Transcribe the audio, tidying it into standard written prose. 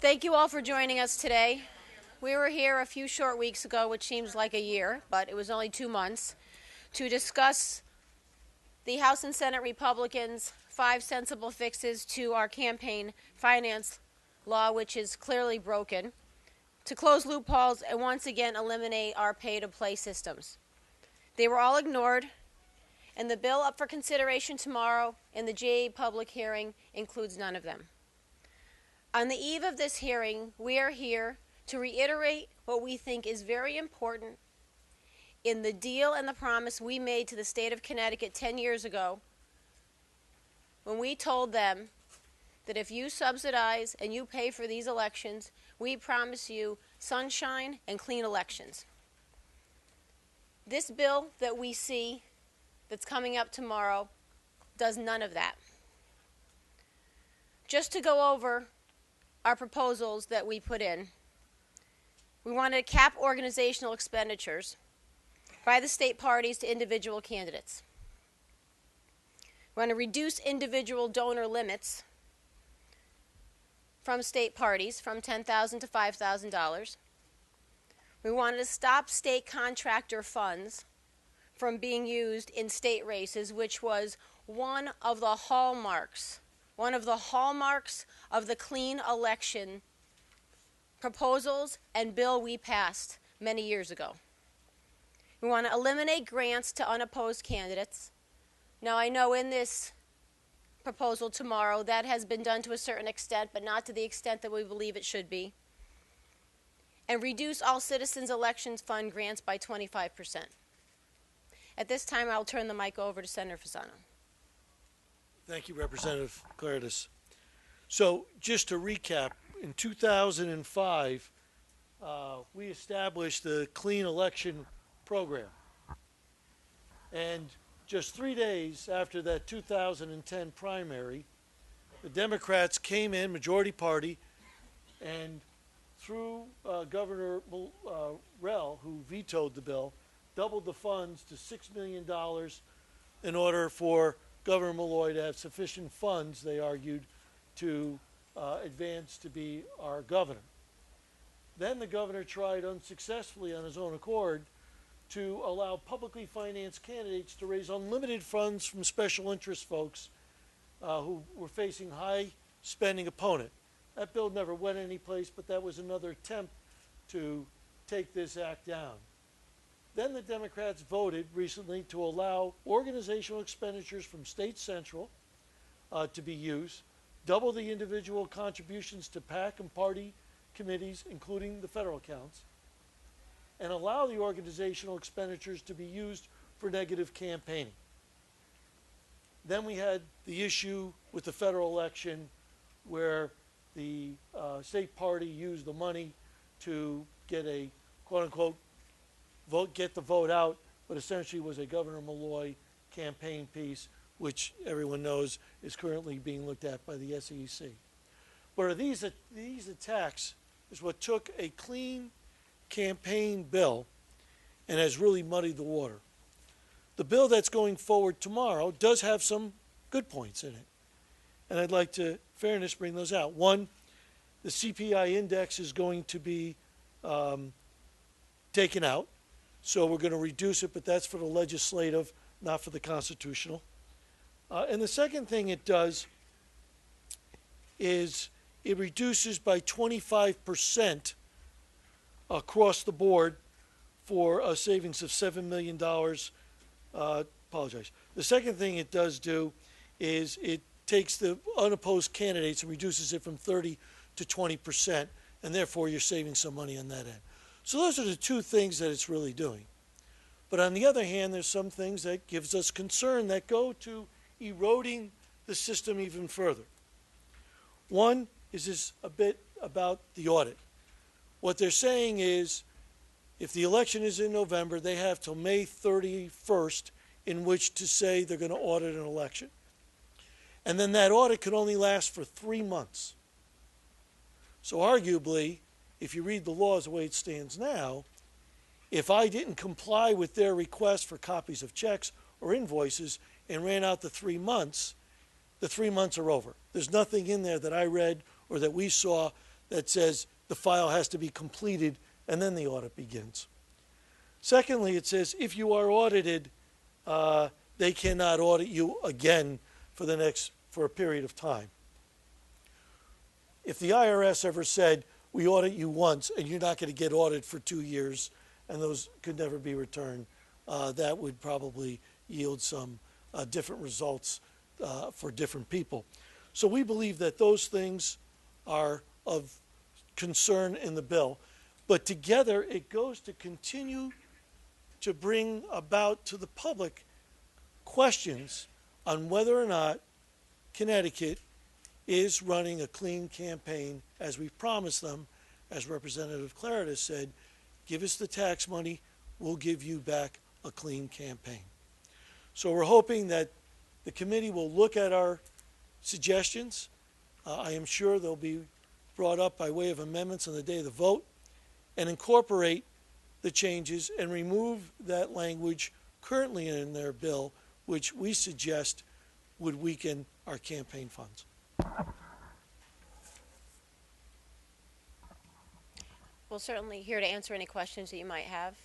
Thank you all for joining us today. We were here a few short weeks ago, which seems like a year, but it was only 2 months, to discuss the House and Senate Republicans' 5 sensible fixes to our campaign finance law, which is clearly broken, to close loopholes and once again eliminate our pay-to-play systems. They were all ignored, and the bill up for consideration tomorrow in the GA public hearing includes none of them. On the eve of this hearing, we are here to reiterate what we think is very important in the deal and the promise we made to the state of Connecticut 10 years ago when we told them that if you subsidize and you pay for these elections, we promise you sunshine and clean elections. This bill that we see that's coming up tomorrow does none of that. Just to go over our proposals that we put in, we wanted to cap organizational expenditures by the state parties to individual candidates. We want to reduce individual donor limits from state parties from $10,000 to $5,000. We wanted to stop state contractor funds from being used in state races, which was one of the hallmarks of the clean election proposals and bill we passed many years ago. We want to eliminate grants to unopposed candidates. Now, I know in this proposal tomorrow that has been done to a certain extent, but not to the extent that we believe it should be. And reduce all Citizens Elections Fund grants by 25%. At this time, I'll turn the mic over to Senator Fasano. Thank you, Representative Claridis. So just to recap, in 2005, we established the Clean Election Program. And just 3 days after that 2010 primary, the Democrats came in, majority party, and through Governor Rell, who vetoed the bill, doubled the funds to $6 million in order for Governor Malloy to have sufficient funds, they argued, to advance to be our governor. Then the governor tried unsuccessfully on his own accord to allow publicly financed candidates to raise unlimited funds from special interest folks who were facing high spending opponent. That bill never went anyplace, but that was another attempt to take this act down. Then the Democrats voted recently to allow organizational expenditures from State Central to be used, double the individual contributions to PAC and party committees, including the federal accounts, and allow the organizational expenditures to be used for negative campaigning. Then we had the issue with the federal election where the state party used the money to get a quote-unquote get the vote out, but essentially was a Governor Malloy campaign piece, which everyone knows is currently being looked at by the SEC. But these attacks is what took a clean campaign bill and has really muddied the water. The bill that's going forward tomorrow does have some good points in it, and I'd like to, in fairness, bring those out. One, the CPI index is going to be taken out. So we're going to reduce it, but that's for the legislative, not for the constitutional. And the second thing it does is it reduces by 25% across the board for a savings of $7 million. Apologize. The second thing it does do is it takes the unopposed candidates and reduces it from 30 to 20%, and therefore you're saving some money on that end. So those are the two things that it's really doing. But on the other hand, there's some things that gives us concern that go to eroding the system even further. One is this a bit about the audit. What they're saying is if the election is in November, they have till May 31st in which to say they're going to audit an election. And then that audit can only last for 3 months. So arguably, if you read the laws the way it stands now, if I didn't comply with their request for copies of checks or invoices and ran out the 3 months, the 3 months are over. There's nothing in there that I read or that we saw that says the file has to be completed and then the audit begins. Secondly, it says if you are audited, they cannot audit you again for a period of time. If the IRS ever said, we audit you once and you're not going to get audited for 2 years and those could never be returned, that would probably yield some different results for different people. So we believe that those things are of concern in the bill, but together it goes to continue to bring about to the public questions on whether or not Connecticut is running a clean campaign as we promised them. As Representative Claridis said, give us the tax money, we'll give you back a clean campaign. So we're hoping that the committee will look at our suggestions. I am sure they'll be brought up by way of amendments on the day of the vote and incorporate the changes and remove that language currently in their bill, which we suggest would weaken our campaign funds. We're certainly here to answer any questions that you might have.